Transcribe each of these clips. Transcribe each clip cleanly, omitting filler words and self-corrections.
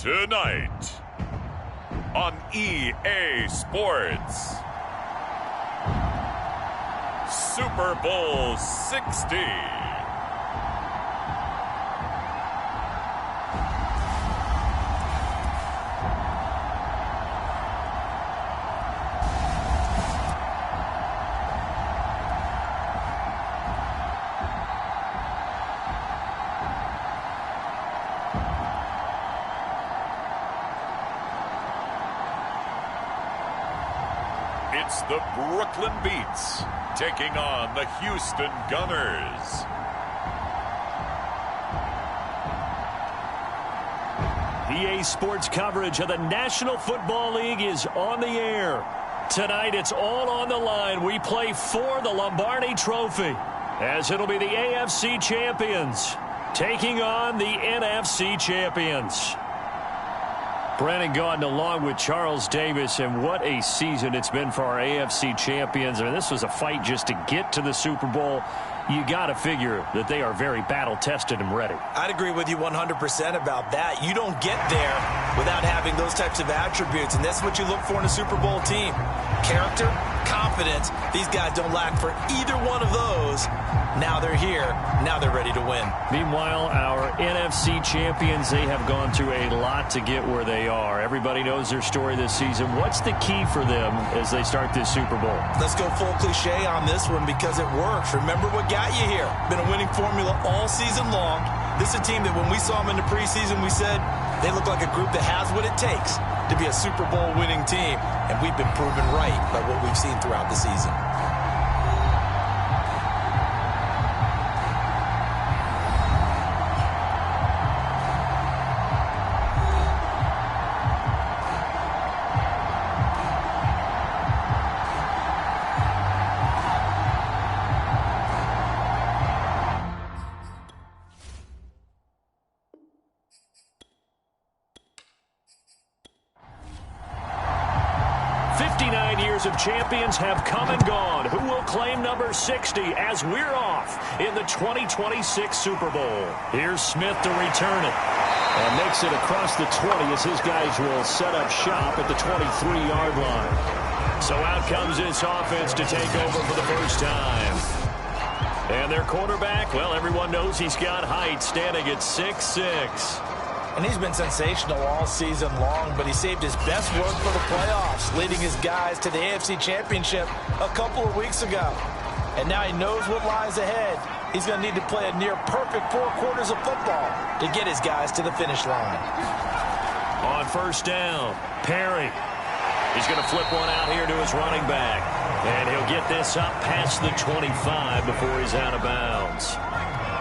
Tonight on EA Sports, Super Bowl 60. It's the Brooklyn Beats taking on the Houston Gunners. EA Sports coverage of the National Football League is on the air. Tonight, it's all on the line. We play for the Lombardi Trophy, as it'll be the AFC champions taking on the NFC champions. Brandon Gaudin along with Charles Davis, and what a season it's been for our AFC champions. I mean, this was a fight just to get to the Super Bowl. You got to figure that they are very battle-tested and ready. I'd agree with you 100% about that. You don't get there without having those types of attributes, and that's what you look for in a Super Bowl team. Character, confidence. These guys don't lack for either one of those. Now they're here. Now they're ready to win. Meanwhile, our NFC champions, they have gone through a lot to get where they are. Everybody knows their story this season. What's the key for them as they start this Super Bowl? Let's go full cliche on this one because it works. Remember what got you here. Been a winning formula all season long. This is a team that when we saw them in the preseason, we said they look like a group that has what it takes to be a Super Bowl winning team. And we've been proven right by what we've seen throughout the season. 59 years of champions have come and gone. Who will claim number 60 as we're off in the 2026 Super Bowl? Here's Smith to return it. And makes it across the 20 as his guys will set up shop at the 23-yard line. So out comes this offense to take over for the first time. And their quarterback, well, everyone knows he's got height, standing at 6'6". And he's been sensational all season long, but he saved his best work for the playoffs, leading his guys to the AFC Championship a couple of weeks ago. And now he knows what lies ahead. He's going to need to play a near-perfect 4 quarters of football to get his guys to the finish line. On first down, Perry. He's going to flip one out here to his running back. And he'll get this up past the 25 before he's out of bounds.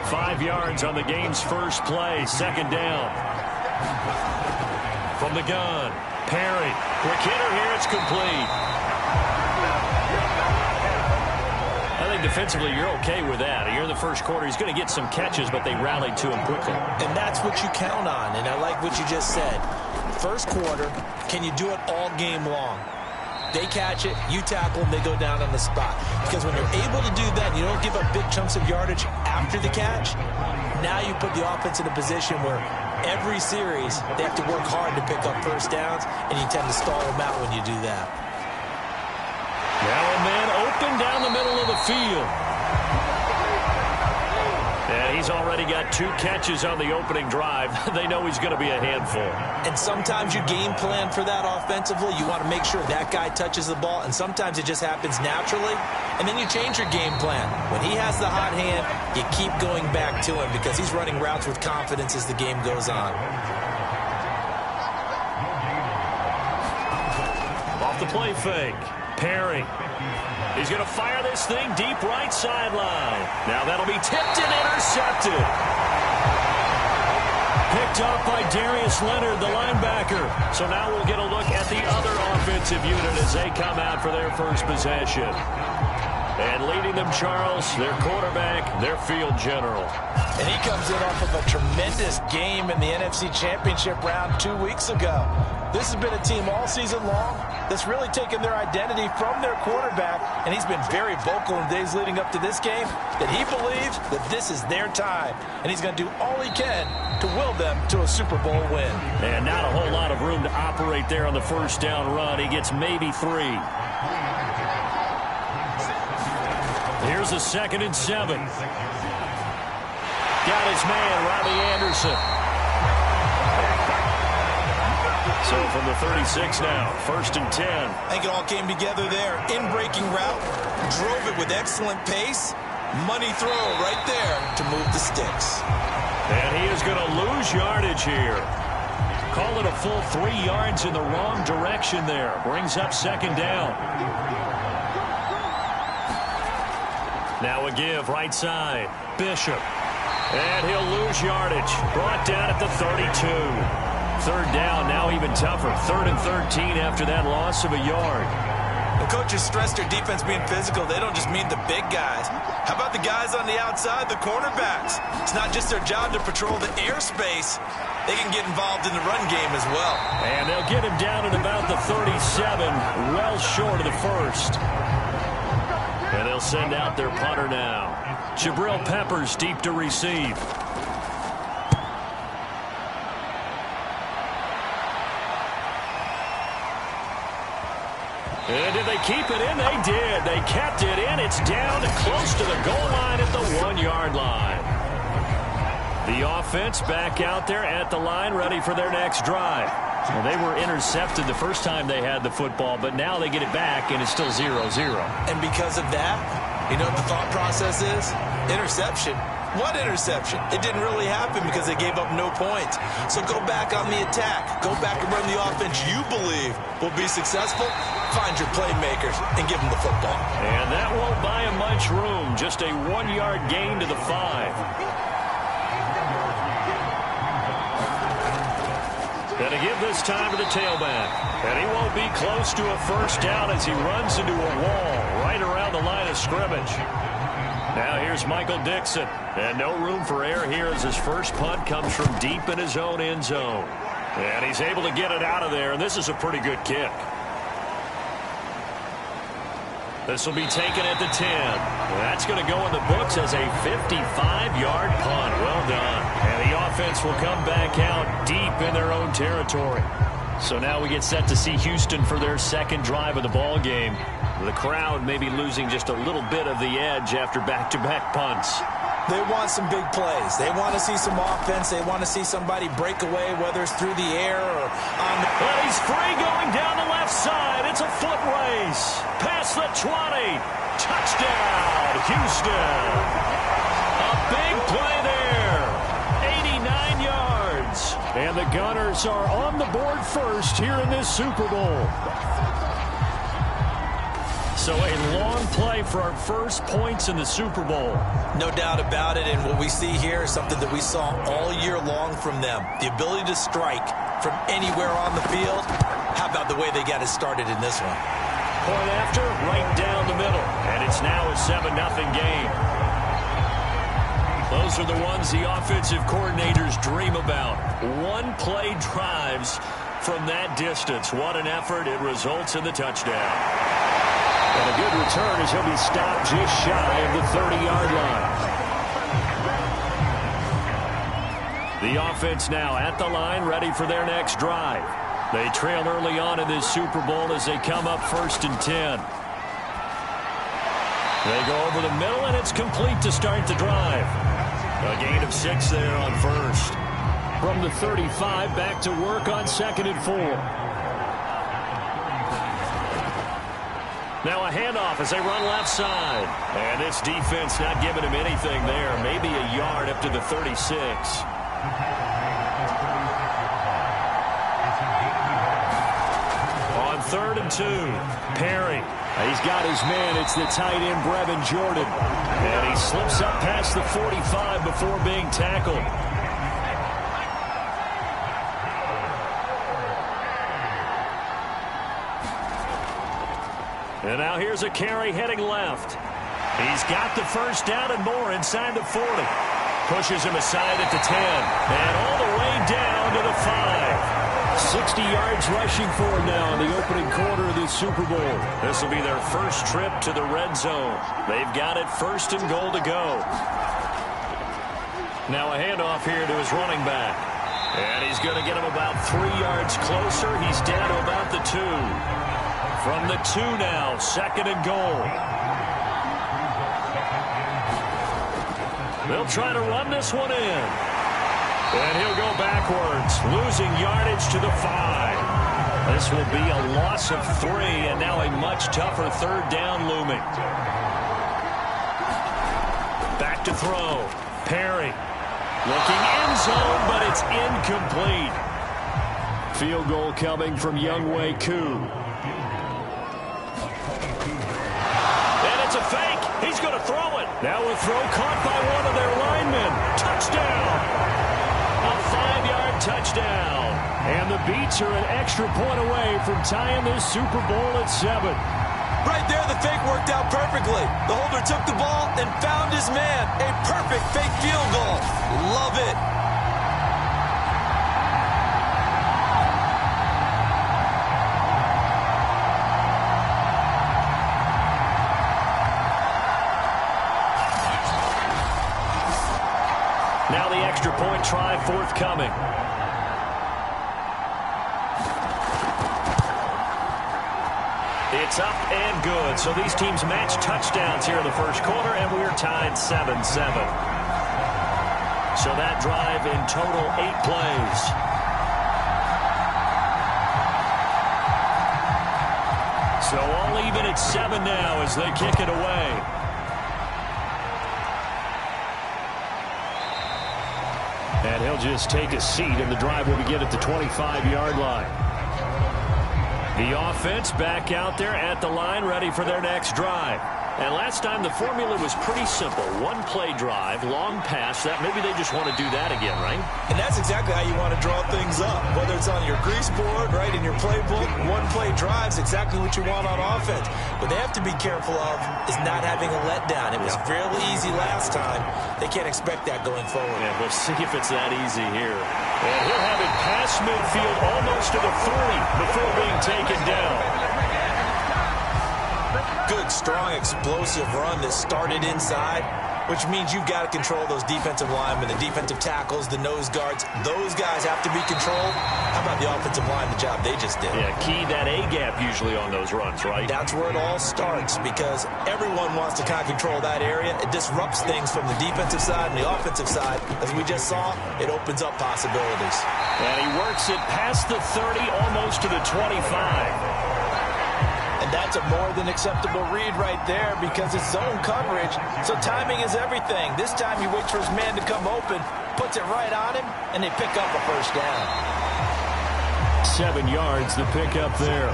5 yards on the game's first play, second down. From the gun, Perry. Quick hitter here, it's complete. I think defensively you're okay with that. You're in the first quarter. He's going to get some catches, but they rallied to him quickly. And that's what you count on, and I like what you just said. First quarter, can you do it all game long? They catch it, you tackle them, they go down on the spot. Because when you're able to do that, you don't give up big chunks of yardage after the catch. Now you put the offense in a position where every series they have to work hard to pick up first downs, and you tend to stall them out when you do that. Now a man open down the middle of the field. And he's already got 2 catches on the opening drive. They know he's going to be a handful. And sometimes you game plan for that offensively. You want to make sure that guy touches the ball, and sometimes it just happens naturally. And then you change your game plan. When he has the hot hand, you keep going back to him because he's running routes with confidence as the game goes on. Off the play fake, Perry. He's going to fire this thing deep right sideline. Now that'll be tipped and intercepted. Picked up by Darius Leonard, the linebacker. So now we'll get a look at the other offensive unit as they come out for their first possession. And leading them, Charles, their quarterback, their field general. And he comes in off of a tremendous game in the NFC Championship round 2 weeks ago. This has been a team all season long that's really taken their identity from their quarterback, and he's been very vocal in days leading up to this game that he believes that this is their time, and he's going to do all he can to will them to a Super Bowl win. And not a whole lot of room to operate there on the first down run. He gets maybe 3. Here's a 2nd and 7. Got his man, Robbie Anderson. So from the 36 now, 1st and 10. I think it all came together there. In-breaking route, drove it with excellent pace. Money throw right there to move the sticks. And he is going to lose yardage here. Call it a full 3 yards in the wrong direction there. Brings up 2nd down. Now a give right side. Bishop. And he'll lose yardage. Brought down at the 32. 3rd down, now even tougher. 3rd and 13 after that loss of a yard. The coaches stress their defense being physical. They don't just mean the big guys. How about the guys on the outside, the cornerbacks? It's not just their job to patrol the airspace. They can get involved in the run game as well. And they'll get him down at about the 37, well short of the 1st. And they'll send out their punter now. Jabril Peppers deep to receive. And did they keep it in? They did. They kept it in. It's down and close to the goal line at the 1-yard line. The offense back out there at the line, ready for their next drive. Well, they were intercepted the first time they had the football, but now they get it back, and it's still 0-0. And because of that, you know what the thought process is? Interception. What interception? It didn't really happen because they gave up no points. So go back on the attack. Go back and run the offense you believe will be successful. Find your playmakers and give them the football. And that won't buy him much room. Just a 1-yard gain to the 5. And to give this time to the tailback. And he won't be close to a first down as he runs into a wall right around the line of scrimmage. Now here's Michael Dixon. And no room for error here as his first punt comes from deep in his own end zone. And he's able to get it out of there, and this is a pretty good kick. This will be taken at the 10. That's going to go in the books as a 55-yard punt. Well done. And the offense will come back out deep in their own territory. So now we get set to see Houston for their 2nd drive of the ball game. The crowd may be losing just a little bit of the edge after back-to-back punts. They want some big plays. They want to see some offense. They want to see somebody break away, whether it's through the air or on the... But he's free going down the left side. It's a foot race. Past the 20. Touchdown, Houston. A big play there. 89 yards. And the Gunners are on the board first here in this Super Bowl. So a long play for our first points in the Super Bowl. No doubt about it, and what we see here is something that we saw all year long from them. The ability to strike from anywhere on the field. How about the way they got it started in this one? Point after, right down the middle. And it's now a 7-0 game. Those are the ones the offensive coordinators dream about. One-play drives from that distance. What an effort. It results in the touchdown. And a good return as he'll be stopped just shy of the 30-yard line. The offense now at the line, ready for their next drive. They trail early on in this Super Bowl as they come up 1st and 10. They go over the middle, and it's complete to start the drive. A gain of 6 there on 1st. From the 35, back to work on 2nd and 4. Now a handoff as they run left side. And this defense not giving him anything there. Maybe a yard up to the 36. On 3rd and 2, Perry. He's got his man. It's the tight end, Brevin Jordan. And he slips up past the 45 before being tackled. And now here's a carry heading left. He's got the first down and more inside the 40. Pushes him aside at the 10. And all the way down to the 5. 60 yards rushing for him now in the opening quarter of this Super Bowl. This will be their first trip to the red zone. They've got it first and goal to go. Now a handoff here to his running back. And he's going to get him about 3 yards closer. He's down to about the 2. From the 2 now, second and goal. They'll try to run this one in. And he'll go backwards, losing yardage to the 5. This will be a loss of 3, and now a much tougher third down looming. Back to throw. Perry. Looking end zone, but it's incomplete. Field goal coming from Younghoe Koo. And it's a fake. He's going to throw it. Now a throw caught by one of their linemen. Touchdown. A 5-yard touchdown. And the Beats are an extra point away from tying this Super Bowl at 7. Right there, the fake worked out perfectly. The holder took the ball and found his man. A perfect fake field goal. Love it. Now the extra point try forthcoming. It's up and good. So these teams match touchdowns here in the first quarter, and we're tied 7-7. So that drive in total 8 plays. So all even at 7 now as they kick it away. And he'll just take a seat, and the drive will begin at the 25-yard line. The offense back out there at the line, ready for their next drive. And last time the formula was pretty simple. One-play drive, long pass. That maybe they just want to do that again, right? And that's exactly how you want to draw things up. Whether it's on your grease board, right, in your playbook, one-play drive's exactly what you want on offense. What they have to be careful of is not having a letdown. It was fairly easy last time. They can't expect that going forward. Yeah, we'll see if it's that easy here. And he'll have it past midfield almost to the 40 before being taken down. Good, strong, explosive run that started inside, which means you've got to control those defensive linemen, the defensive tackles, the nose guards. Those guys have to be controlled. How about the offensive line, the job they just did? Yeah, key that A-gap usually on those runs, right? That's where it all starts, because everyone wants to kind of control that area. It disrupts things from the defensive side and the offensive side. As we just saw, it opens up possibilities. And he works it past the 30, almost to the 25. And that's a more than acceptable read right there, because it's zone coverage, so timing is everything. This time he waits for his man to come open, puts it right on him, and they pick up a first down. 7 yards the pickup there.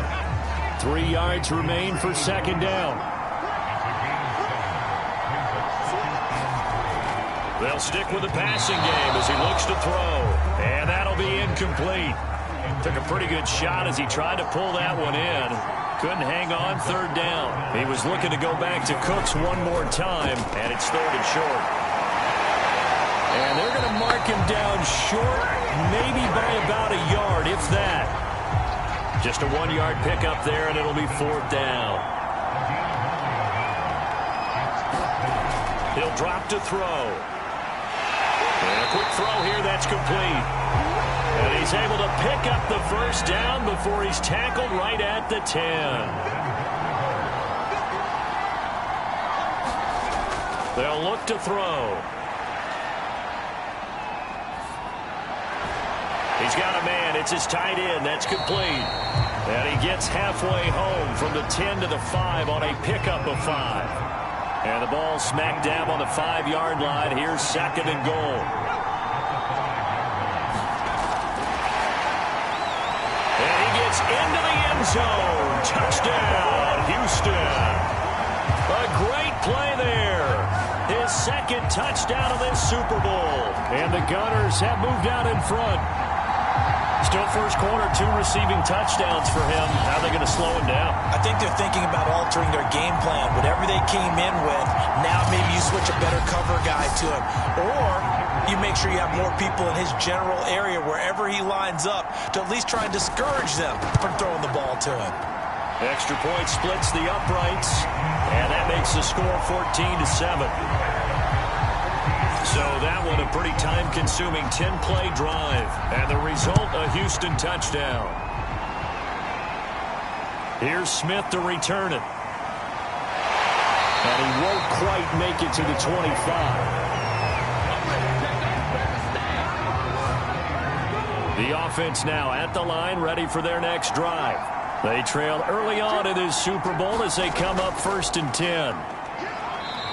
3 yards remain for second down. They'll stick with the passing game as he looks to throw. And that'll be incomplete. Took a pretty good shot as he tried to pull that one in. Couldn't hang on third down. He was looking to go back to Cooks one more time, and it's third and short. And they're going to mark him down short, maybe by about a yard, if that. Just a 1-yard pickup there, and it'll be fourth down. He'll drop to throw. And a quick throw here, that's complete. And he's able to pick up the first down before he's tackled right at the 10. They'll look to throw. He's got a man. It's his tight end. That's complete. And he gets halfway home from the 10 to the 5 on a pickup of 5. And the ball smack dab on the 5-yard line. Here's second and goal. Into the end zone. Touchdown, Houston. A great play there. His second touchdown of this Super Bowl. And the Gunners have moved out in front. Still first quarter, 2 receiving touchdowns for him. How are they going to slow him down? I think they're thinking about all altering their game plan. Whatever they came in with, now maybe you switch a better cover guy to him. Or you make sure you have more people in his general area wherever he lines up to at least try and discourage them from throwing the ball to him. Extra point splits the uprights, and that makes the score 14-7. So that one a pretty time-consuming 10-play drive, and the result a Houston touchdown. Here's Smith to return it. And he won't quite make it to the 25. The offense now at the line, ready for their next drive. They trail early on in this Super Bowl as they come up 1st and 10.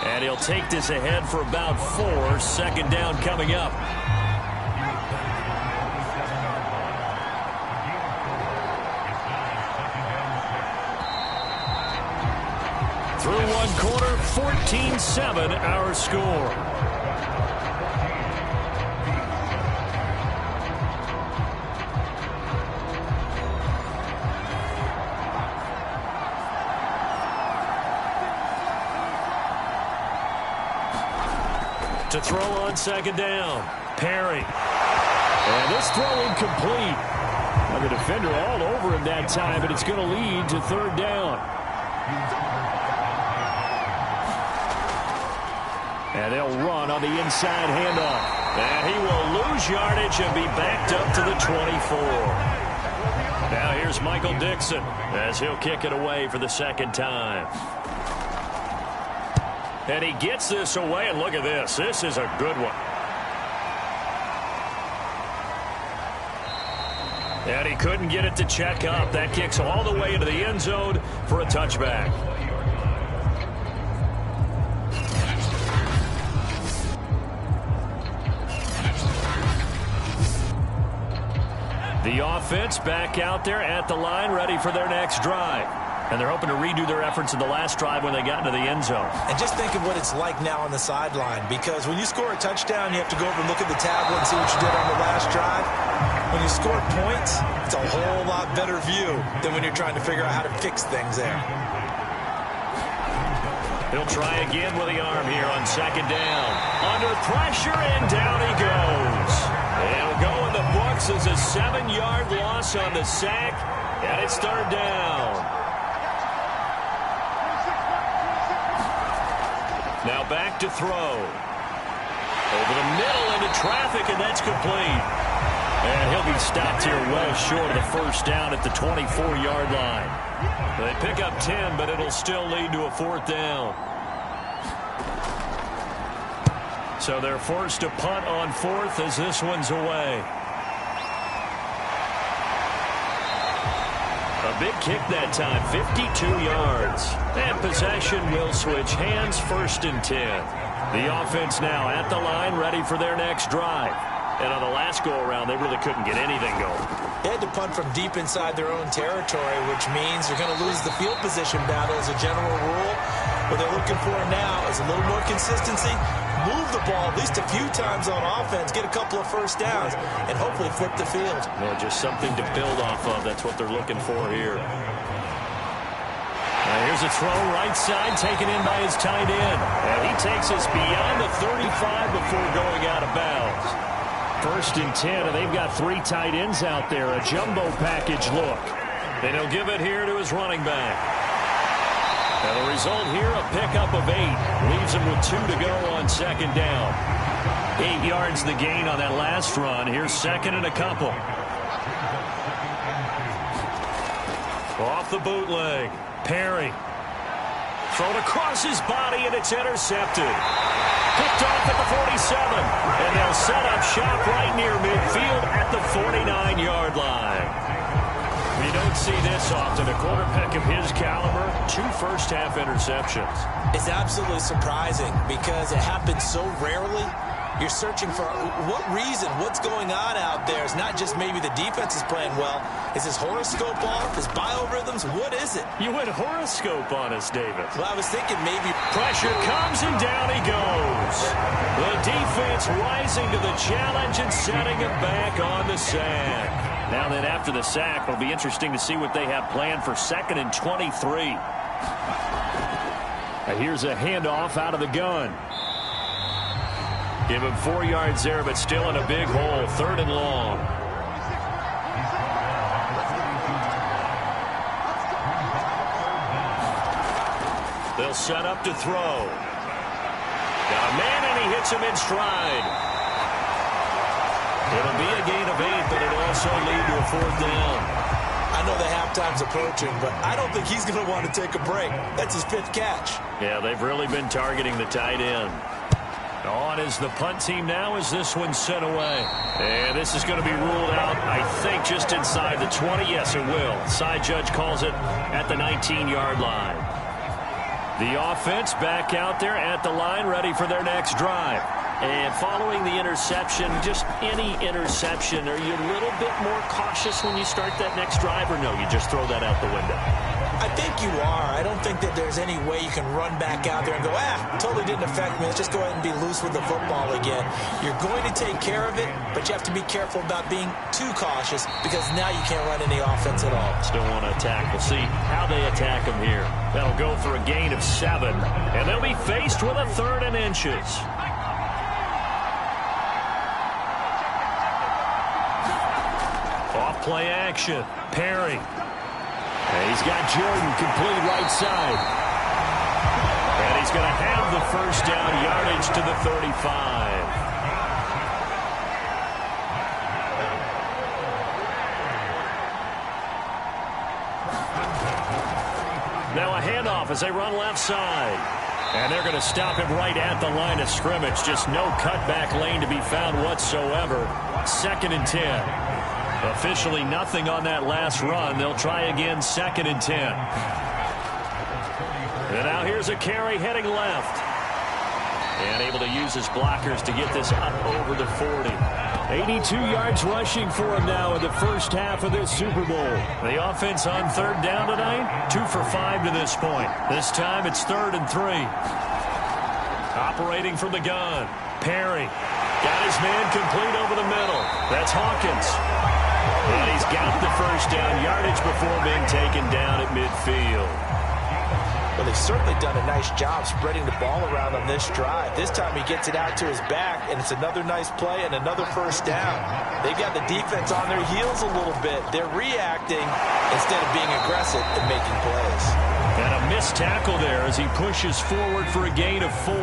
And he'll take this ahead for about 4. Second down coming up. Through one quarter, 14-7 our score. To throw on second down. Perry. And this throw incomplete. Well, the defender all over him that time, but it's going to lead to third down. And they'll run on the inside handoff. And he will lose yardage and be backed up to the 24. Now here's Michael Dixon as he'll kick it away for the second time. And he gets this away, and look at this. This is a good one. And he couldn't get it to check up. That kicks all the way into the end zone for a touchback. The offense back out there at the line, ready for their next drive. And they're hoping to redo their efforts in the last drive when they got into the end zone. And just think of what it's like now on the sideline, because when you score a touchdown, you have to go over and look at the tablet and see what you did on the last drive. When you score points, it's a whole lot better view than when you're trying to figure out how to fix things there. He'll try again with the arm here on second down. Under pressure, and down he goes. It'll go in the books as a 7-yard loss on the sack, and it's third down. Now back to throw. Over the middle into traffic, and that's complete. And he'll be stopped here well short of the first down at the 24-yard line. They pick up 10, but it'll still lead to a fourth down. So they're forced to punt on fourth as this one's away. A big kick that time, 52 yards. And possession will switch hands, 1st and 10. The offense now at the line, ready for their next drive. And on the last go-around, they really couldn't get anything going. They had to punt from deep inside their own territory, which means they're going to lose the field position battle as a general rule. What they're looking for now is a little more consistency, move the ball at least a few times on offense, get a couple of first downs, and hopefully flip the field. Well, just something to build off of. That's what they're looking for here. Now here's a throw right side taken in by his tight end. And he takes us beyond the 35 before going out of bounds. 1st and 10, and they've got 3 tight ends out there. A jumbo package look. And he'll give it here to his running back. And the result here, a pickup of 8. Leaves him with 2 to go on second down. 8 yards the gain on that last run. Here's second and a couple. Off the bootleg. Perry. Thrown across his body, and it's intercepted. Picked off at the 47. And they'll set up shop right near midfield at the 49-yard line. You don't see this often. A quarterback of his caliber, 2 first-half interceptions. It's absolutely surprising because it happens so rarely. You're searching for what reason, what's going on out there. It's not just maybe the defense is playing well. Is his horoscope off? His biorhythms? What is it? You went horoscope on us, David. Well, I was thinking maybe. Pressure comes, and down he goes. The defense rising to the challenge and setting him back on the sack. Now then, after the sack, it'll be interesting to see what they have planned for 2nd and 23. And here's a handoff out of the gun. Give him 4 yards there, but still in a big hole. 3rd and long. They'll set up to throw. Got a man, and he hits him in stride. It'll be a gain of 8, but it'll also lead to a 4th down. I know the halftime's approaching, but I don't think he's going to want to take a break. That's his 5th catch. Yeah, they've really been targeting the tight end. On is the punt team now as this one's sent away. And this is going to be ruled out, I think, just inside the 20. Yes, it will. Side judge calls it at the 19-yard line. The offense back out there at the line, ready for their next drive. And following the interception, just any interception, are you a little bit more cautious when you start that next drive, or no, you just throw that out the window? I think you are. I don't think that there's any way you can run back out there and go, totally didn't affect me. Let's just go ahead and be loose with the football again. You're going to take care of it, but you have to be careful about being too cautious because now you can't run any offense at all. Still want to attack. We'll see how they attack them here. That'll go for a gain of 7, and they'll be faced with a 3rd and inches. Off play action. Perry. And he's got Jordan complete right side. And he's going to have the 1st down, yardage to the 35. Now a handoff as they run left side. And they're going to stop him right at the line of scrimmage. Just no cutback lane to be found whatsoever. 2nd and 10. Officially nothing on that last run. They'll try again, 2nd and 10. And now here's a carry heading left. And able to use his blockers to get this up over the 40. 82 yards rushing for him now in the first half of this Super Bowl. The offense on 3rd down tonight, 2 for 5 to this point. This time it's 3rd and 3. Operating from the gun. Perry got his man complete over the middle. That's Hawkins. And he's got the 1st down, yardage before being taken down at midfield. Well, they've certainly done a nice job spreading the ball around on this drive. This time he gets it out to his back, and it's another nice play and another 1st down. They've got the defense on their heels a little bit. They're reacting instead of being aggressive and making plays. And a missed tackle there as he pushes forward for a gain of 4.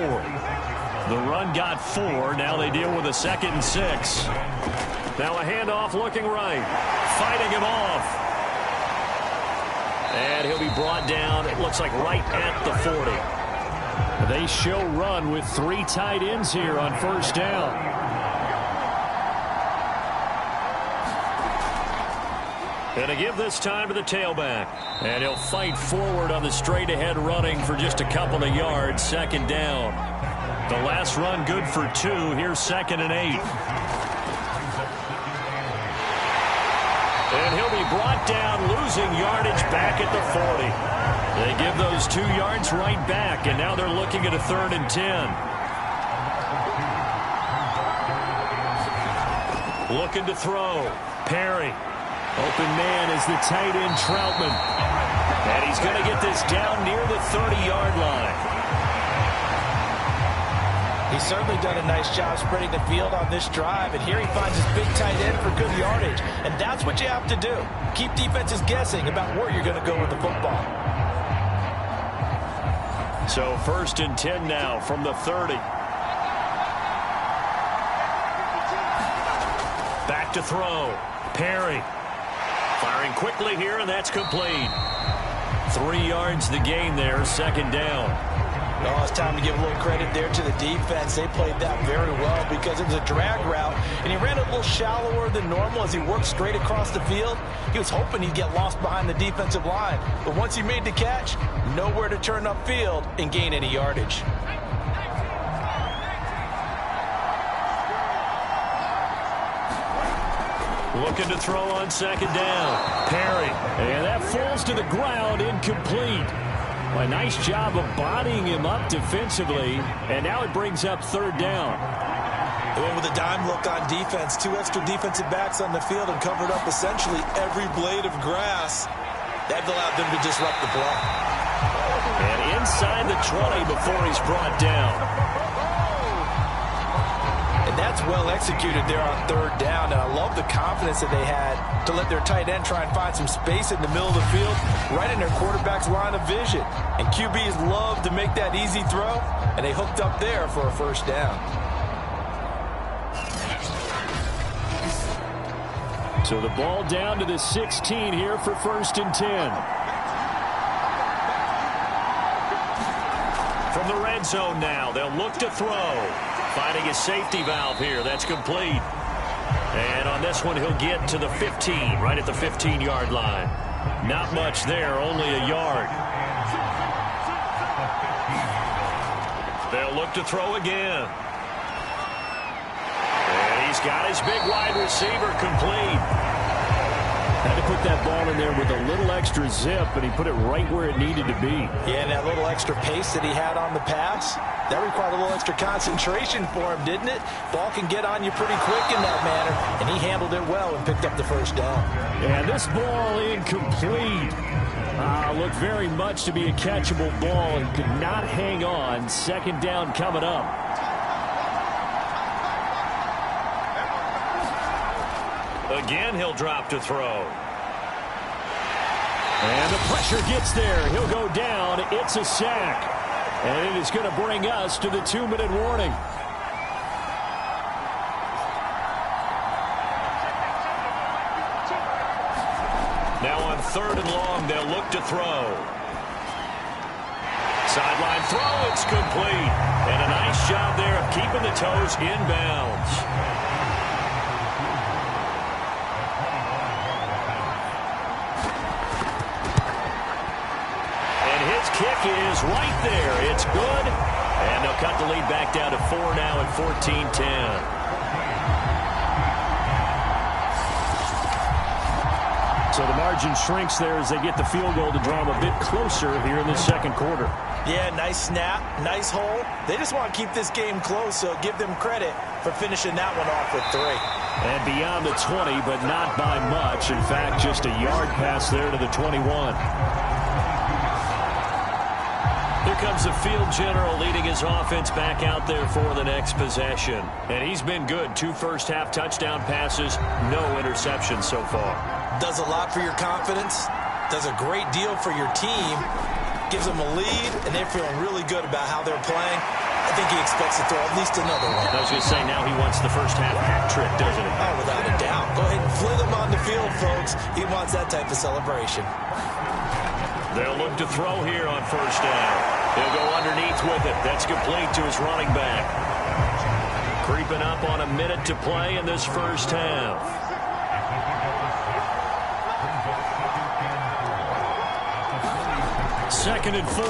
The run got 4. Now they deal with a 2nd and 6. Now a handoff looking right. Fighting him off. And he'll be brought down, it looks like right at the 40. They show run with 3 tight ends here on 1st down. And to give this time to the tailback. And he'll fight forward on the straight ahead running for just a couple of yards. 2nd down. The last run good for 2. Here's 2nd and 8. And he'll be brought down, losing yardage back at the 40. They give those 2 yards right back, and now they're looking at a 3rd and 10. Looking to throw. Perry. Open man is the tight end, Troutman. And he's going to get this down near the 30-yard line. He's certainly done a nice job spreading the field on this drive, and here he finds his big tight end for good yardage. And that's what you have to do. Keep defenses guessing about where you're going to go with the football. So 1st and 10 now from the 30. Back to throw. Perry. Firing quickly here, and that's complete. 3 yards the gain there, 2nd down. Well, it's time to give a little credit there to the defense. They played that very well because it was a drag route, and he ran a little shallower than normal as he worked straight across the field. He was hoping he'd get lost behind the defensive line, but once he made the catch, nowhere to turn upfield and gain any yardage. Looking to throw on 2nd down. Perry, and that falls to the ground, incomplete. A nice job of bodying him up defensively, and now it brings up 3rd down. They went with a dime look on defense. 2 extra defensive backs on the field and covered up essentially every blade of grass. That allowed them to disrupt the play. inside the 20 before he's brought down. And that's well executed there on third down. And I love the confidence that they had to let their tight end try and find some space in the middle of the field, right in their quarterback's line of vision. And QBs love to make that easy throw, and they hooked up there for a first down. So the ball down to the 16 here for 1st and 10. From the red zone now, they'll look to throw. Finding his safety valve here. That's complete. And on this one, he'll get to the 15, right at the 15-yard line. Not much there, only a yard. They'll look to throw again. And he's got his big wide receiver complete. Had to put that ball in there with a little extra zip, and he put it right where it needed to be. Yeah, and that little extra pace that he had on the pass, that required a little extra concentration for him, didn't it? Ball can get on you pretty quick in that manner, and he handled it well and picked up the first down. And this ball incomplete. Looked very much to be a catchable ball and could not hang on. 2nd down coming up. Again, he'll drop to throw. And the pressure gets there. He'll go down. It's a sack. And it is going to bring us to the 2-minute warning. Now on 3rd and long, they'll look to throw. Sideline throw, it's complete. And a nice job there of keeping the toes inbounds. Kick is right there. It's good. And they'll cut the lead back down to 4 now at 14-10. So the margin shrinks there as they get the field goal to draw them a bit closer here in the 2nd quarter. Yeah, nice snap, nice hole. They just want to keep this game close, so give them credit for finishing that one off with 3. And beyond the 20, but not by much. In fact, just a yard pass there to the 21. Here comes the field general leading his offense back out there for the next possession. And he's been good. 2 first-half touchdown passes, no interceptions so far. Does a lot for your confidence, does a great deal for your team, gives them a lead, and they're feeling really good about how they're playing. I think he expects to throw at least another one. I was going to say, now he wants the first-half hat trick, doesn't he? Oh, without a doubt. Go ahead and fling him on the field, folks. He wants that type of celebration. They'll look to throw here on 1st down. He'll go underneath with it. That's complete to his running back. Creeping up on a minute to play in this first half. Second and 4.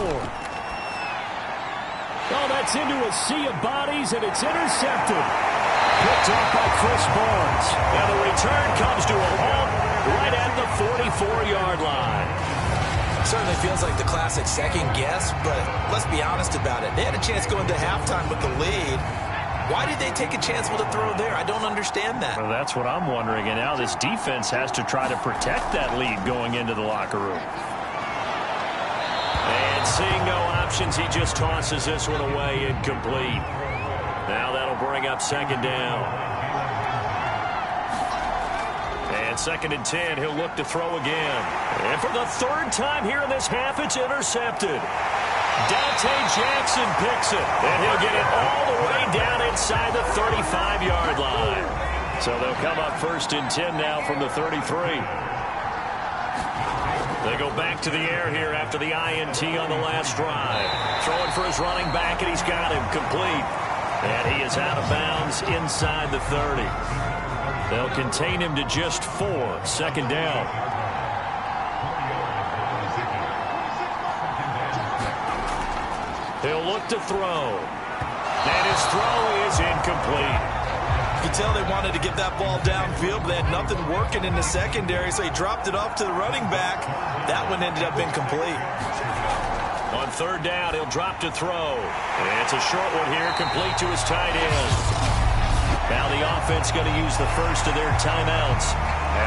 Oh, that's into a sea of bodies, and it's intercepted. Picked off by Chris Barnes. And the return comes to a halt right at the 44-yard line. Certainly feels like the classic second guess, but let's be honest about it. They had a chance going to halftime with the lead. Why did they take a chance with a throw there? I don't understand that. Well, that's what I'm wondering. And now this defense has to try to protect that lead going into the locker room. And seeing no options, he just tosses this one away incomplete. Now that'll bring up 2nd down. And 2nd and 10, he'll look to throw again. And for the 3rd time here in this half, it's intercepted. Dante Jackson picks it. And he'll get it all the way down inside the 35-yard line. So they'll come up 1st and 10 now from the 33. They go back to the air here after the INT on the last drive. Throwing for his running back, and he's got him complete. And he is out of bounds inside the 30. They'll contain him to just 4. 2nd down. He'll look to throw. And his throw is incomplete. You can tell they wanted to get that ball downfield, but they had nothing working in the secondary, so he dropped it off to the running back. That one ended up incomplete. On 3rd down, he'll drop to throw. And it's a short one here, complete to his tight end. Now the offense going to use the first of their timeouts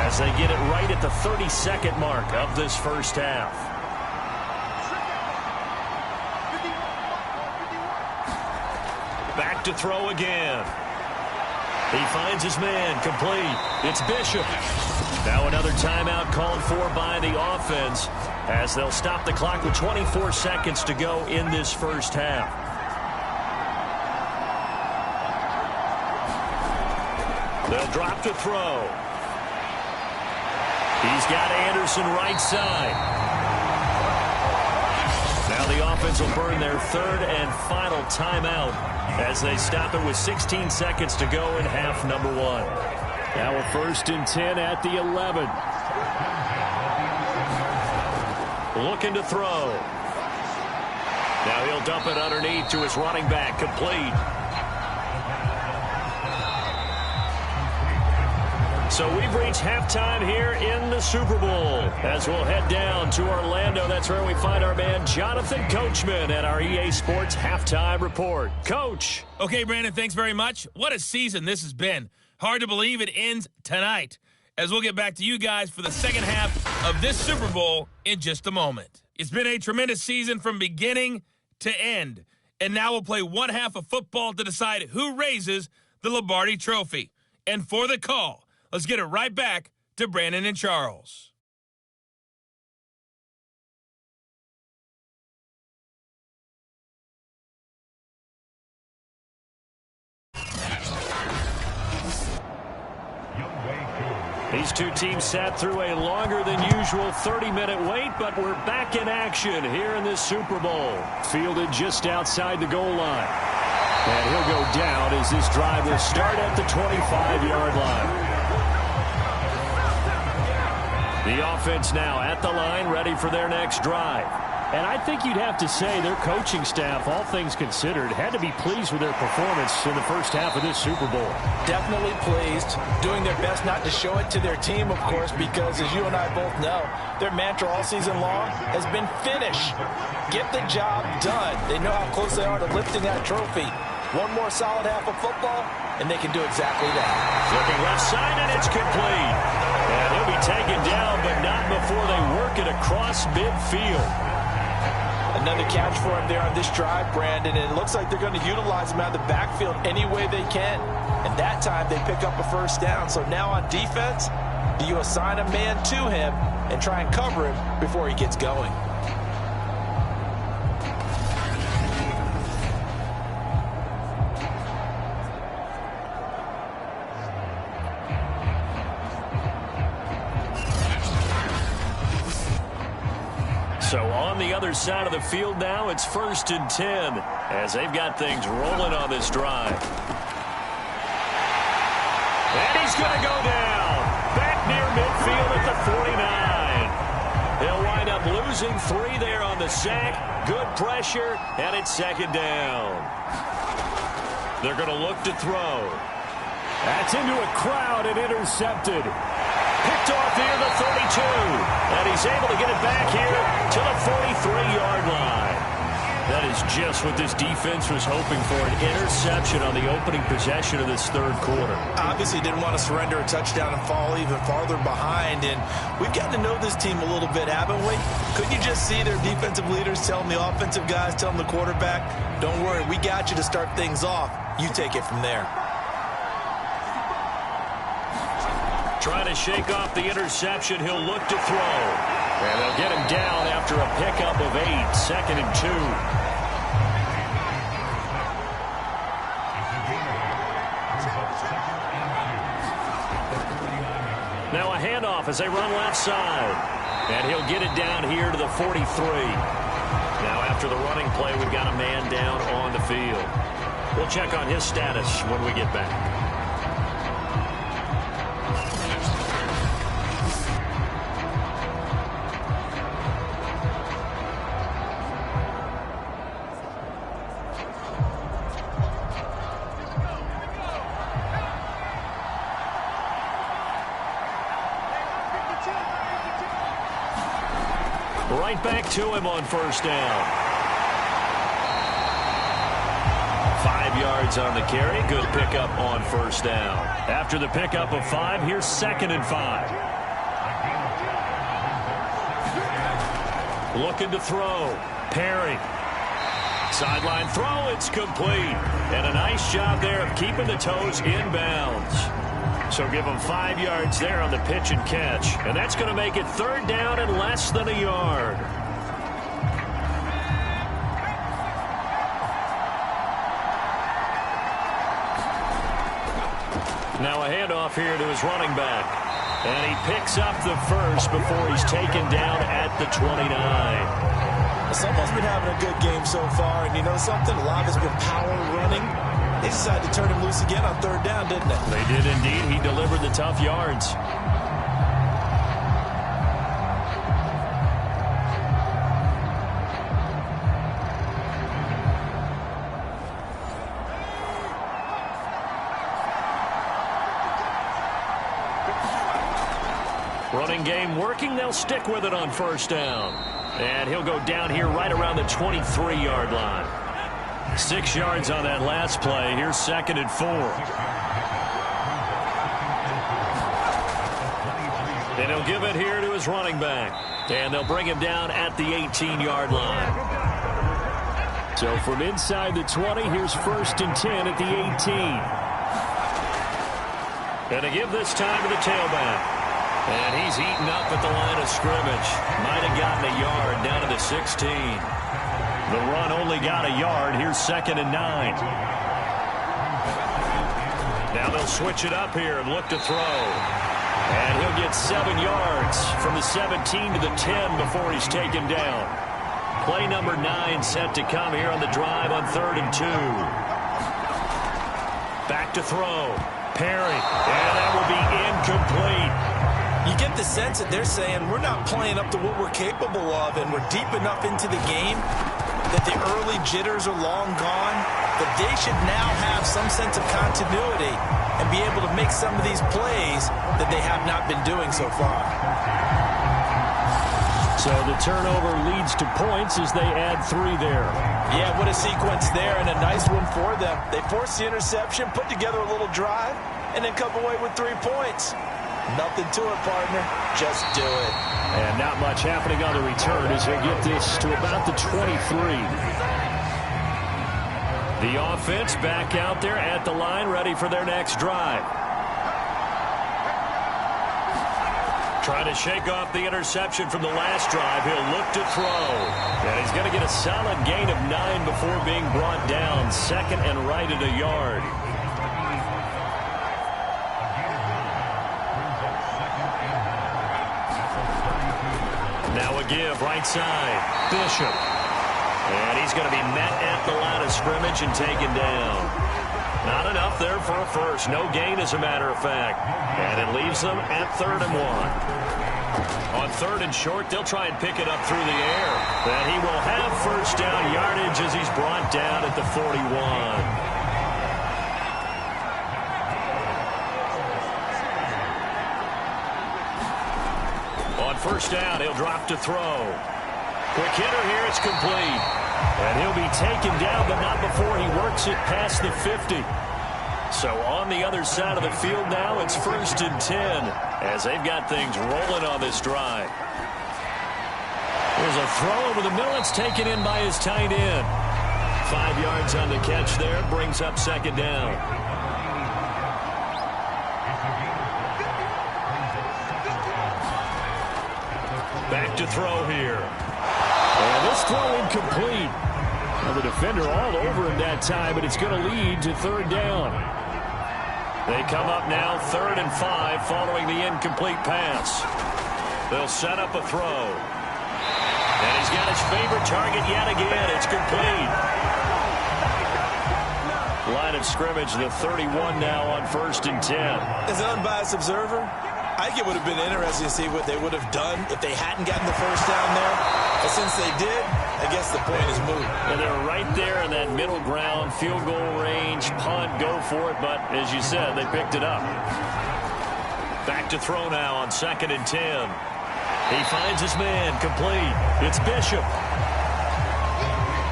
as they get it right at the 32nd mark of this first half. Back to throw again. He finds his man, complete. It's Bishop. Now another timeout called for by the offense as they'll stop the clock with 24 seconds to go in this first half. They'll drop to throw. He's got Anderson right side. Now the offense will burn their third and final timeout as they stop it with 16 seconds to go in half number one. Now a 1st and 10 at the 11. Looking to throw. Now he'll dump it underneath to his running back, complete. So we've reached halftime here in the Super Bowl. As we'll head down to Orlando, that's where we find our man Jonathan Coachman at our EA Sports Halftime Report. Coach. Okay, Brandon, thanks very much. What a season this has been. Hard to believe it ends tonight, as we'll get back to you guys for the second half of this Super Bowl in just a moment. It's been a tremendous season from beginning to end, and now we'll play one half of football to decide who raises the Lombardi Trophy. And for the call, let's get it right back to Brandon and Charles. These two teams sat through a longer than usual 30-minute wait, but we're back in action here in this Super Bowl. Fielded just outside the goal line. And he'll go down as this drive will start at the 25-yard line. The offense now at the line, ready for their next drive. And I think you'd have to say their coaching staff, all things considered, had to be pleased with their performance in the first half of this Super Bowl. Definitely pleased, doing their best not to show it to their team, of course, because as you and I both know, their mantra all season long has been finish. Get the job done. They know how close they are to lifting that trophy. One more solid half of football, and they can do exactly that. Looking left side, and it's complete. And he'll be taken down, but not before they work it across midfield. Another catch for him there on this drive, Brandon, and it looks like they're going to utilize him out of the backfield any way they can. And that time they pick up a first down. So now on defense, do you assign a man to him and try and cover him before he gets going? So on the other side of the field now, it's 1st and 10 as they've got things rolling on this drive. And he's going to go down. Back near midfield at the 49. He'll wind up losing 3 there on the sack. Good pressure, and it's 2nd down. They're going to look to throw. That's into a crowd and intercepted. Picked off near the 32. And he's able to get it back here to the 43-yard line. That is just what this defense was hoping for, an interception on the opening possession of this third quarter. Obviously didn't want to surrender a touchdown and fall even farther behind. And we've gotten to know this team a little bit, haven't we? Couldn't you just see their defensive leaders telling the offensive guys, telling the quarterback, don't worry, we got you to start things off. You take it from there. Trying to shake off the interception. He'll look to throw. And they'll get him down after a pickup of 8. 2nd and 2. Now a handoff as they run left side. And he'll get it down here to the 43. Now after the running play, we've got a man down on the field. We'll check on his status when we get back. Right back to him on 1st down. 5 yards on the carry. Good pickup on 1st down. After the pickup of 5, here's 2nd and 5. Looking to throw. Perry. Sideline throw, it's complete. And a nice job there of keeping the toes in bounds. So give them 5 yards there on the pitch and catch. And that's going to make it 3rd down and less than a yard. Now a handoff here to his running back. And he picks up the first before he's taken down at the 29. Someone's been having a good game so far, and you know something? A lot has been power running. They decided to turn him loose again on 3rd down, didn't they? They did indeed. He delivered the tough yards. Running game working. They'll stick with it on 1st down. And he'll go down here right around the 23-yard line. 6 yards on that last play. Here's 2nd and 4. And he'll give it here to his running back. And they'll bring him down at the 18-yard line. So from inside the 20, here's 1st and 10 at the 18. And to give this time to the tailback. And he's eaten up at the line of scrimmage. Might have gotten a yard down to the 16. The run only got a yard. Here's 2nd and 9. Now they'll switch it up here and look to throw. And he'll get 7 yards from the 17 to the 10 before he's taken down. Play number 9 set to come here on the drive on 3rd and 2. Back to throw. Perry. And that will be incomplete. You get the sense that they're saying we're not playing up to what we're capable of, and we're deep enough into the game that the early jitters are long gone, that they should now have some sense of continuity and be able to make some of these plays that they have not been doing so far. So the turnover leads to points as they add 3 there. Yeah, what a sequence there, and a nice one for them. They forced the interception, put together a little drive, and then come away with 3 points. Nothing to it, partner. Just do it. And not much happening on the return as he'll get this to about the 23. The offense back out there at the line, ready for their next drive. Trying to shake off the interception from the last drive. He'll look to throw. And he's going to get a solid gain of 9 before being brought down. 2nd and right at a yard. Now a give, right side. Bishop. And he's going to be met at the line of scrimmage and taken down. Not enough there for a first. No gain, as a matter of fact. And it leaves them at 3rd and 1. On 3rd and short, they'll try and pick it up through the air. And he will have 1st down yardage as he's brought down at the 41. On 1st down, he'll drop to throw. Quick hitter here, it's complete. And he'll be taken down, but not before he works it past the 50. So on the other side of the field now, it's 1st and 10 as they've got things rolling on this drive. There's a throw over the middle. It's taken in by his tight end. 5 yards on the catch there. Brings up 2nd down. Back to throw here. And this throw incomplete. Well, the defender all over him that time, but it's going to lead to 3rd down. They come up now 3rd and 5 following the incomplete pass. They'll set up a throw. And he's got his favorite target yet again. It's complete. Line of scrimmage, the 31 now on 1st and 10. As an unbiased observer, I think it would have been interesting to see what they would have done if they hadn't gotten the 1st down there. But since they did, I guess the point is moot. And they're right there in that middle ground, field goal range, punt, go for it. But as you said, they picked it up. Back to throw now on 2nd and 10. He finds his man, complete. It's Bishop.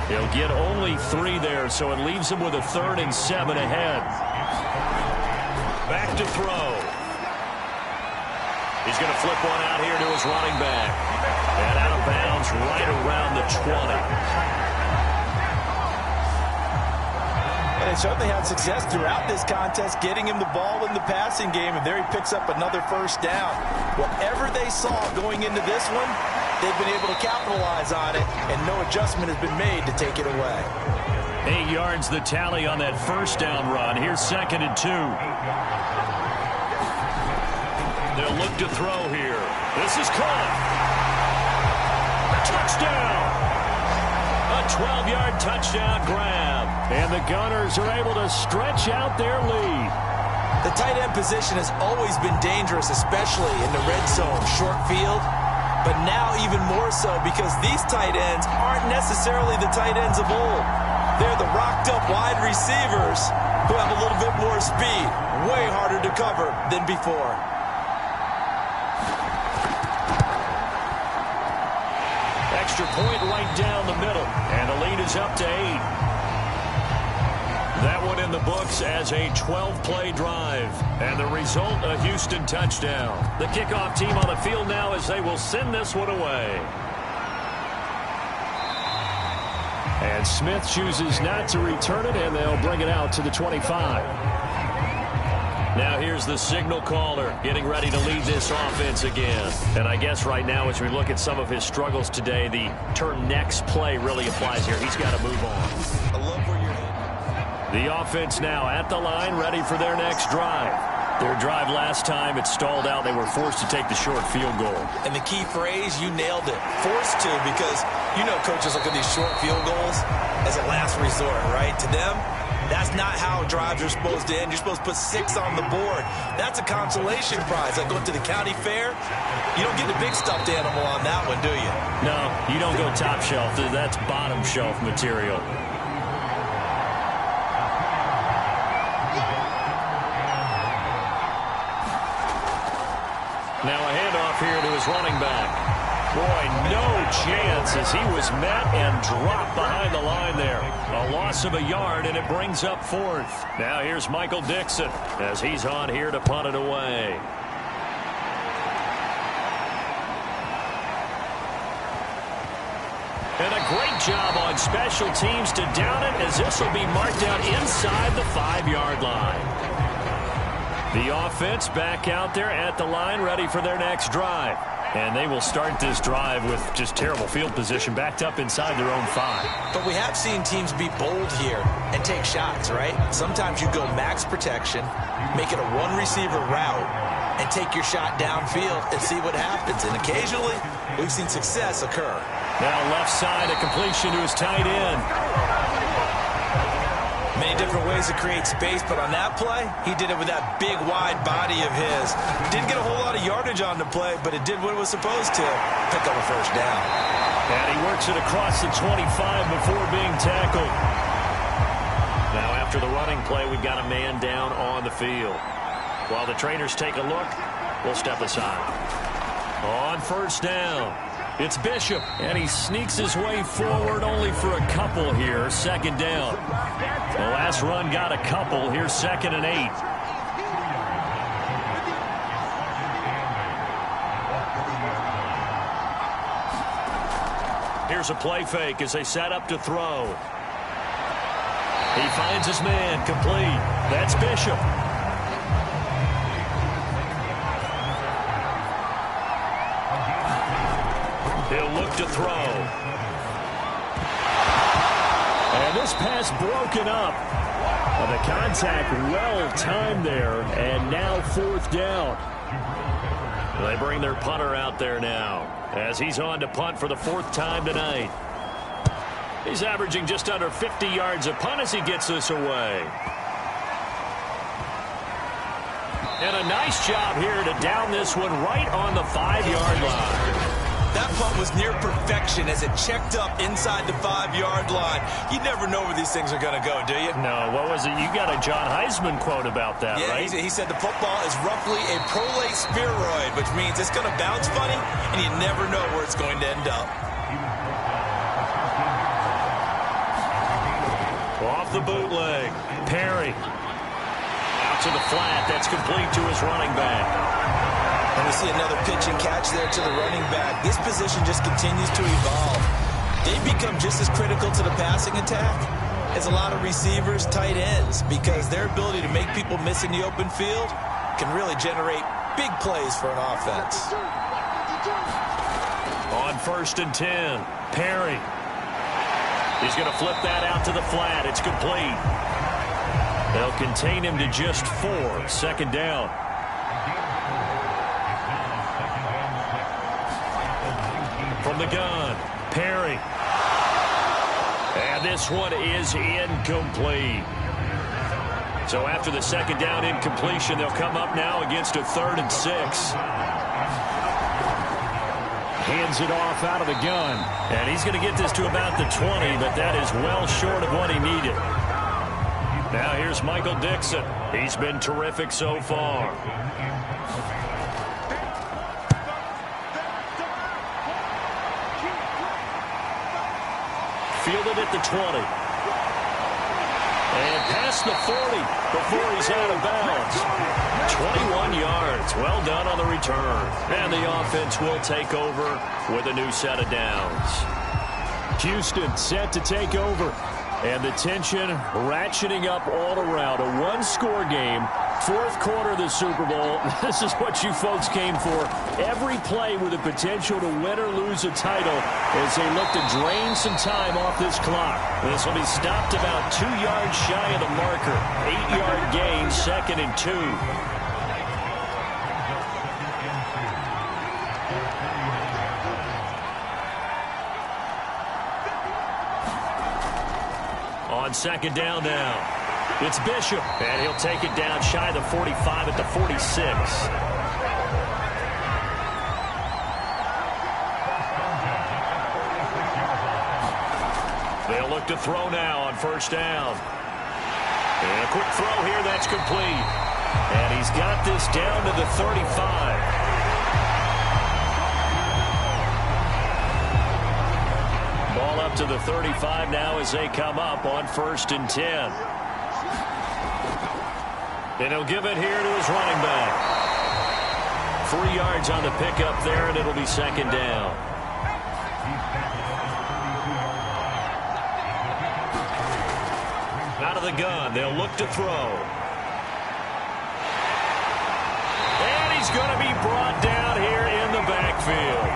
He'll get only 3 there, so it leaves him with a 3rd and 7 ahead. Back to throw. He's going to flip one out here to his running back. And out of bounds right around the 20. they certainly had success throughout this contest, getting him the ball in the passing game, and there he picks up another first down. Whatever they saw going into this one, they've been able to capitalize on it, and no adjustment has been made to take it away. 8 yards the tally on that first down run. Here's 2nd and 2. They'll look to throw here. This is caught. Touchdown! A 12-yard touchdown grab. And the Gunners are able to stretch out their lead. The tight end position has always been dangerous, especially in the red zone, short field. But now even more so because these tight ends aren't necessarily the tight ends of old. They're the rocked-up wide receivers who have a little bit more speed. Way harder to cover than before. Extra point right down the middle. And the lead is up to 8. That one in the books as a 12-play drive. And the result, a Houston touchdown. The kickoff team on the field now as they will send this one away. And Smith chooses not to return it, and they'll bring it out to the 25. Now here's the signal caller getting ready to lead this offense again. And I guess right now as we look at some of his struggles today, the term next play really applies here. He's got to move on. I love where you're heading. The offense now at the line, ready for their next drive. Their drive last time, it stalled out. They were forced to take the short field goal. And the key phrase, you nailed it. Forced to, because you know coaches look at these short field goals as a last resort, right? To them, that's not how drives are supposed to end. You're supposed to put 6 on the board. That's a consolation prize. Like going to the county fair, you don't get the big stuffed animal on that one, do you? No, you don't go top shelf. That's bottom shelf material. Now a handoff here to his running back. Boy, no chance as he was met and dropped behind the line there. A loss of a yard, and it brings up 4th. Now here's Michael Dixon as he's on here to punt it away. And a great job on special teams to down it as this will be marked out inside the 5-yard line. The offense back out there at the line, ready for their next drive. And they will start this drive with just terrible field position, backed up inside their own 5. But we have seen teams be bold here and take shots, right? Sometimes you go max protection, make it a one-receiver route, and take your shot downfield and see what happens. And occasionally, we've seen success occur. Now left side, a completion to his tight end. Many different ways to create space, but on that play, he did it with that big, wide body of his. Didn't get a whole lot of yardage on the play, but it did what it was supposed to. Pick up a first down. And he works it across the 25 before being tackled. Now after the running play, we've got a man down on the field. While the trainers take a look, we'll step aside. On first down, it's Bishop, and he sneaks his way forward only for a couple here. 2nd down. The last run got a couple. Here's 2nd and 8. Here's a play fake as they set up to throw. He finds his man, complete. That's Bishop. He'll look to throw. And this pass broken up. The contact well-timed there, and now 4th down. They bring their punter out there now as he's on to punt for the 4th time tonight. He's averaging just under 50 yards a punt as he gets this away. And a nice job here to down this one right on the 5-yard line. That punt was near perfection as it checked up inside the 5-yard line. You never know where these things are going to go, do you? No, what was it? You got a John Heisman quote about that, yeah, right? He said the football is roughly a prolate spheroid, which means it's going to bounce funny, and you never know where it's going to end up. Off the bootleg, Perry. Out to the flat, that's complete to his running back. And we see another pitch and catch there to the running back. This position just continues to evolve. They become just as critical to the passing attack is a lot of receivers, tight ends, because their ability to make people miss in the open field can really generate big plays for an offense. On 1st and 10, Perry. He's going to flip that out to the flat. It's complete. They'll contain him to just 4. 2nd down. From the gun, Perry. And this one is incomplete. So after the 2nd down incompletion, they'll come up now against a 3rd and 6. Hands it off out of the gun. And he's going to get this to about the 20, but that is well short of what he needed. Now here's Michael Dixon. He's been terrific so far. Fielded at the 20. And past the 40 before he's out of bounds. 21 yards. Well done on the return. And the offense will take over with a new set of downs. Houston set to take over. And the tension ratcheting up all around. A one-score game. 4th quarter of the Super Bowl. This is what you folks came for. Every play with the potential to win or lose a title as they look to drain some time off this clock. This will be stopped about 2 yards shy of the marker. 8-yard gain, 2nd and 2. On 2nd down now. It's Bishop, and he'll take it down shy of the 45 at the 46. They'll look to throw now on 1st down. And a quick throw here, that's complete. And he's got this down to the 35. Ball up to the 35 now as they come up on 1st and 10. And he'll give it here to his running back. 3 yards on the pickup there, and it'll be 2nd down. Out of the gun, they'll look to throw. And he's going to be brought down here in the backfield.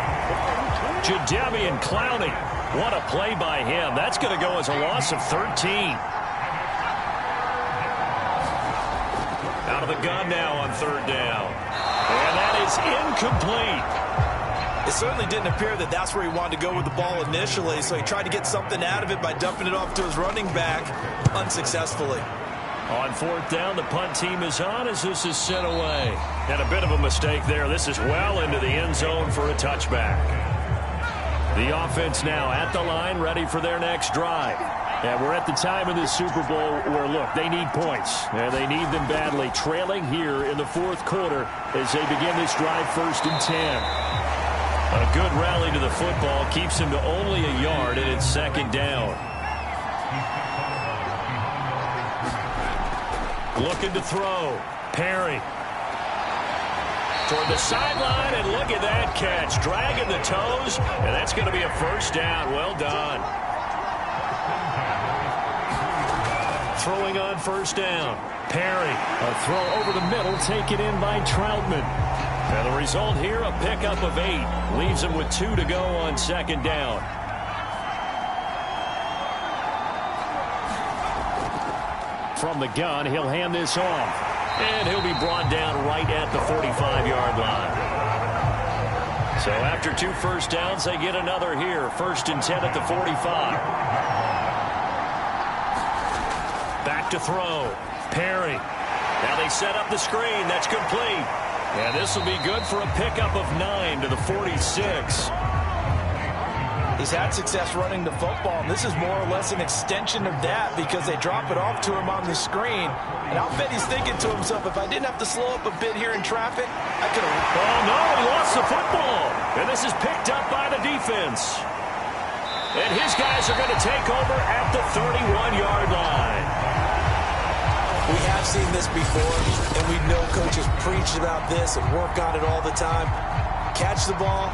Jadeveon Clowney. What a play by him. That's going to go as a loss of 13. Out of the gun now on 3rd down. And that is incomplete. It certainly didn't appear that that's where he wanted to go with the ball initially, so he tried to get something out of it by dumping it off to his running back unsuccessfully. On 4th down, the punt team is on as this is sent away. And a bit of a mistake there. This is well into the end zone for a touchback. The offense now at the line, ready for their next drive. And we're at the time in the Super Bowl where, look, they need points. And they need them badly. Trailing here in the 4th quarter as they begin this drive 1st and 10. A good rally to the football keeps him to only a yard, and it's 2nd down. Looking to throw. Perry. Toward the sideline, and look at that catch. Dragging the toes, and that's going to be a 1st down. Well done. Throwing on 1st down. Perry. A throw over the middle, taken in by Troutman. And the result here, a pickup of 8. Leaves him with 2 to go on 2nd down. From the gun, he'll hand this off. And he'll be brought down right at the 45-yard line. So after 2 1st downs, they get another here. 1st and 10 at the 45. Back to throw. Perry. Now they set up the screen. That's complete. And this will be good for a pickup of 9 to the 46. He's had success running the football, and this is more or less an extension of that because they drop it off to him on the screen. And I'll bet he's thinking to himself, if I didn't have to slow up a bit here in traffic, I could have... Oh, no, he lost the football. And this is picked up by the defense. And his guys are going to take over at the 31-yard line. We have seen this before, and we know coaches preach about this and work on it all the time. Catch the ball.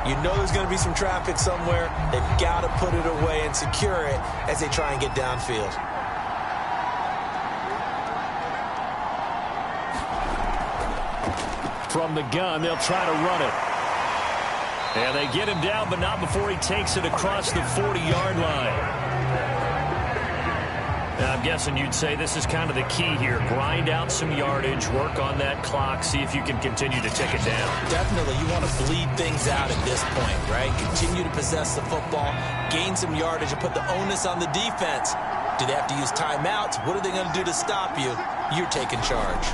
You know there's going to be some traffic somewhere. They've got to put it away and secure it as they try and get downfield. From the gun, they'll try to run it. And they get him down, but not before he takes it across the 40-yard line. Now, I'm guessing you'd say this is kind of the key here. Grind out some yardage, work on that clock, see if you can continue to tick it down. Definitely. You want to bleed things out at this point, right? Continue to possess the football, gain some yardage, and put the onus on the defense. Do they have to use timeouts? What are they going to do to stop you? You're taking charge.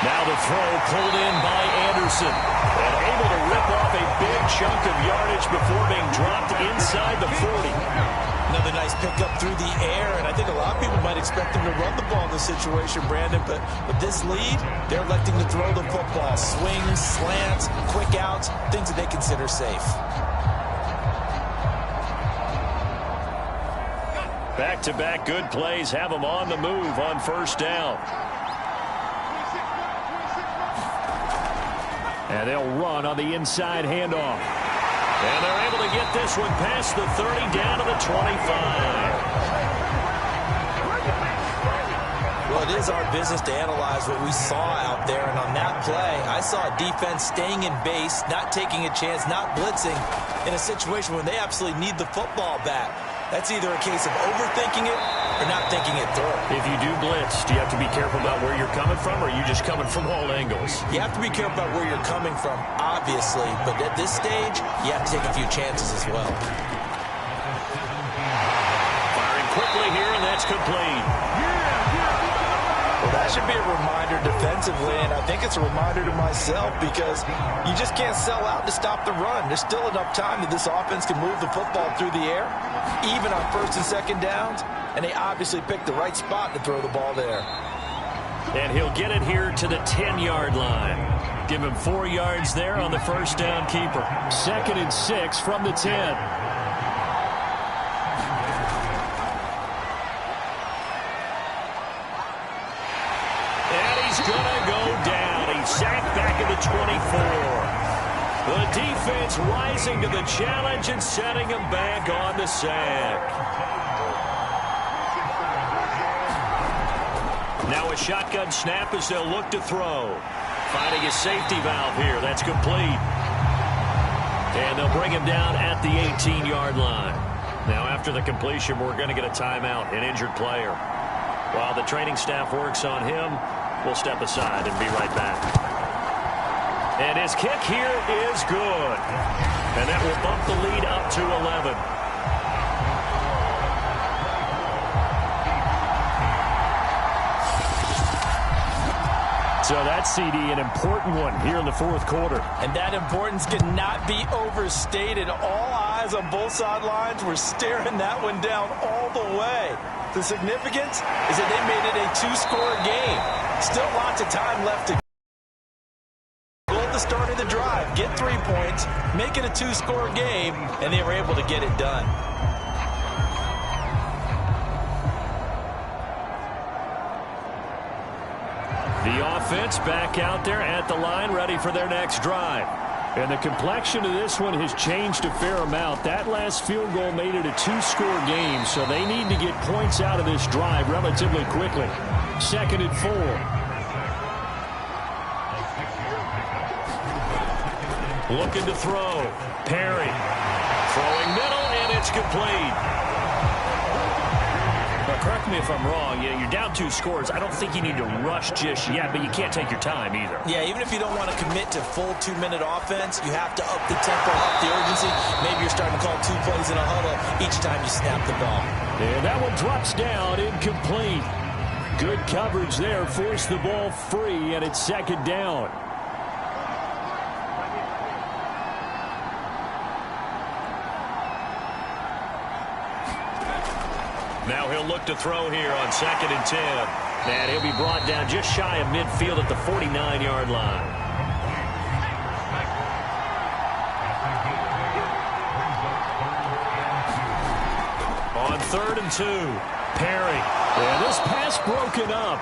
Now the throw pulled in by Anderson. And able to rip off a big chunk of yardage before being dropped inside the 40. Another nice pickup through the air, and I think a lot of people might expect them to run the ball in this situation, Brandon, but with this lead, they're electing to throw the football. Swings, slants, quick outs, things that they consider safe. Back-to-back good plays have them on the move on first down. And they'll run on the inside handoff. And they're able to get this one past the 30 down to the 25. Well, it is our business to analyze what we saw out there. And on that play, I saw a defense staying in base, not taking a chance, not blitzing in a situation where they absolutely need the football back. That's either a case of overthinking it or not thinking it through. If you do blitz, do you have to be careful about where you're coming from, or are you just coming from all angles? You have to be careful about where you're coming from, obviously. But at this stage, you have to take a few chances as well. Firing quickly here, and that's complete. Well, that should be a reminder defensively, and I think it's a reminder to myself because you just can't sell out to stop the run. There's still enough time that this offense can move the football through the air, even on first and second downs, and they obviously picked the right spot to throw the ball there. And he'll get it here to the 10-yard line. Give him 4 yards there on the first down keeper. 2nd and 6 from the 10. Gonna go down. He's sacked back at the 24. The defense rising to the challenge and setting him back on the sack. Now a shotgun snap as they'll look to throw. Finding a safety valve here. That's complete. And they'll bring him down at the 18-yard line. Now after the completion, we're going to get a timeout, an injured player. While the training staff works on him, we'll step aside and be right back. And his kick here is good. And that will bump the lead up to 11. So that CD, an important one here in the fourth quarter. And that importance cannot be overstated. All eyes on both sidelines were staring that one down all the way. The significance is that they made it a 2-score game. Still lots of time left to go at the start of the drive, get 3 points, make it a 2-score game, and they were able to get it done. The offense back out there at the line, ready for their next drive. And the complexion of this one has changed a fair amount. That last field goal made it a 2-score game, so they need to get points out of this drive relatively quickly. 2nd and 4. Looking to throw. Perry. Throwing middle, and it's complete. Now, correct me if I'm wrong. You're down 2 scores. I don't think you need to rush just yet, but you can't take your time either. Yeah, even if you don't want to commit to full 2-minute offense, you have to up the tempo, up the urgency. Maybe you're starting to call 2 plays in a huddle each time you snap the ball. And that one drops down, incomplete. Good coverage there, forced the ball free, and it's 2nd down. Now he'll look to throw here on 2nd and 10. And he'll be brought down just shy of midfield at the 49-yard line. On 3rd and 2, Perry. And this pass broken up.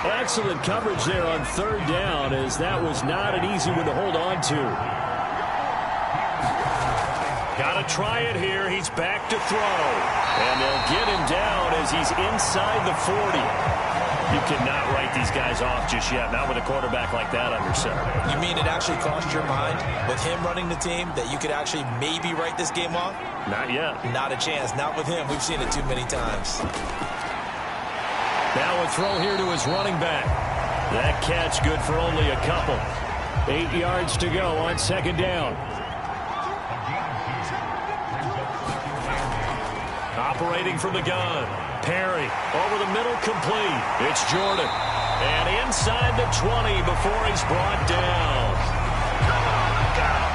Excellent coverage there on 3rd down, as that was not an easy one to hold on to. Got to try it here. He's back to throw. And they'll get him down as he's inside the 40. You cannot write these guys off just yet, not with a quarterback like that under center. You mean it actually crossed your mind with him running the team that you could actually maybe write this game off? Not yet. Not a chance. Not with him. We've seen it too many times. Now a throw here to his running back. That catch good for only a couple. 8 yards to go on second down. Operating from the gun. Perry over the middle, complete. It's Jordan. And inside the 20 before he's brought down. Come on, go!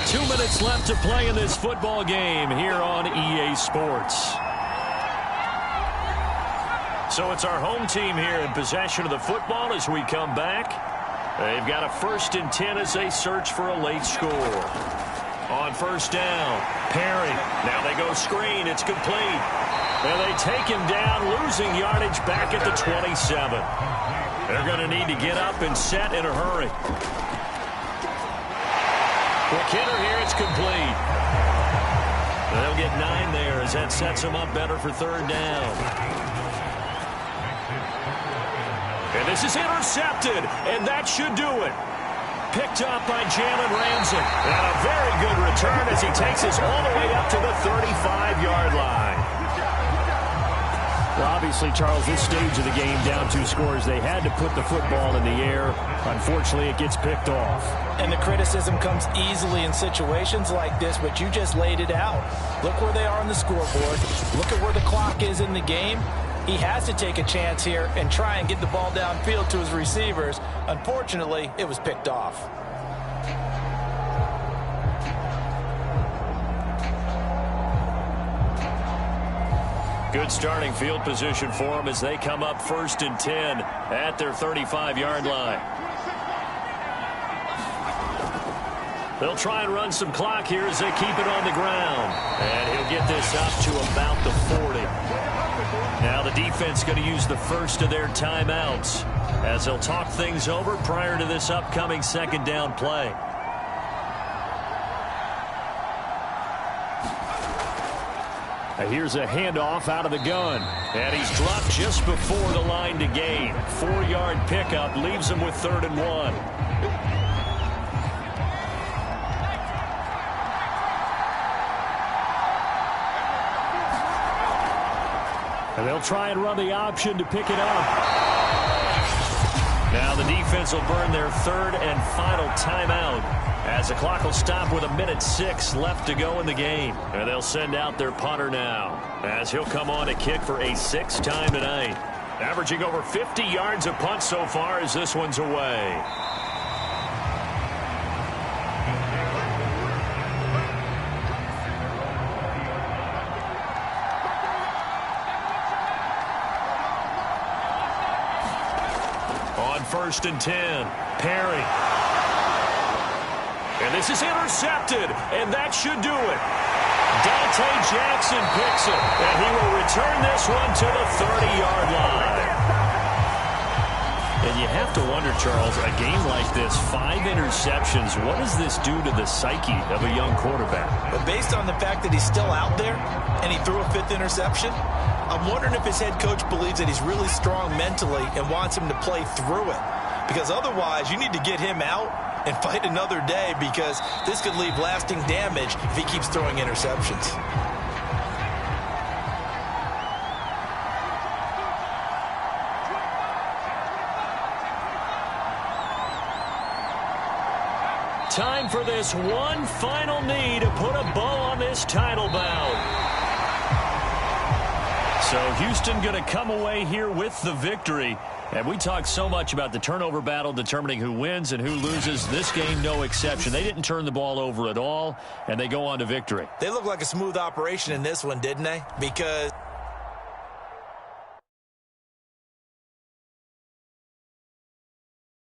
2 minutes left to play in this football game here on EA Sports. So it's our home team here in possession of the football as we come back. They've got a 1st and 10 as they search for a late score. On first down, Perry. Now they go screen. It's complete. And they take him down, losing yardage back at the 27. They're going to need to get up and set in a hurry. McKinnon here, it's complete. They'll get 9 there as that sets them up better for third down. And this is intercepted, and that should do it. Picked up by Jalen Ramsey. And a very good return as he takes us all the way up to the 35-yard line. Well, obviously, Charles, this stage of the game, down 2 scores, they had to put the football in the air. Unfortunately, it gets picked off. And the criticism comes easily in situations like this, but you just laid it out. Look where they are on the scoreboard. Look at where the clock is in the game. He has to take a chance here and try and get the ball downfield to his receivers. Unfortunately, it was picked off. Good starting field position for them as they come up 1st and 10 at their 35-yard line. They'll try and run some clock here as they keep it on the ground. And he'll get this up to about the 40. Now the defense going to use the first of their timeouts as they'll talk things over prior to this upcoming second down play. Here's a handoff out of the gun. And he's dropped just before the line to gain. 4-yard pickup leaves him with 3rd and 1. And they'll try and run the option to pick it up. Now the defense will burn their 3rd and final timeout as the clock will stop with 1:06 left to go in the game. And they'll send out their punter now as he'll come on to kick for a 6th time tonight. Averaging over 50 yards a punt so far as this one's away. On 1st and 10, Perry. And this is intercepted, and that should do it. Dante Jackson picks it, and he will return this one to the 30-yard line. And you have to wonder, Charles, a game like this, 5 interceptions, what does this do to the psyche of a young quarterback? But based on the fact that he's still out there and he threw a 5th interception, I'm wondering if his head coach believes that he's really strong mentally and wants him to play through it. Because otherwise, you need to get him out and fight another day, because this could leave lasting damage if he keeps throwing interceptions. Time for this one final knee to put a bow on this title bout. So Houston going to come away here with the victory. And we talk so much about the turnover battle determining who wins and who loses. This game, no exception. They didn't turn the ball over at all, and they go on to victory. They look like a smooth operation in this one, didn't they? Because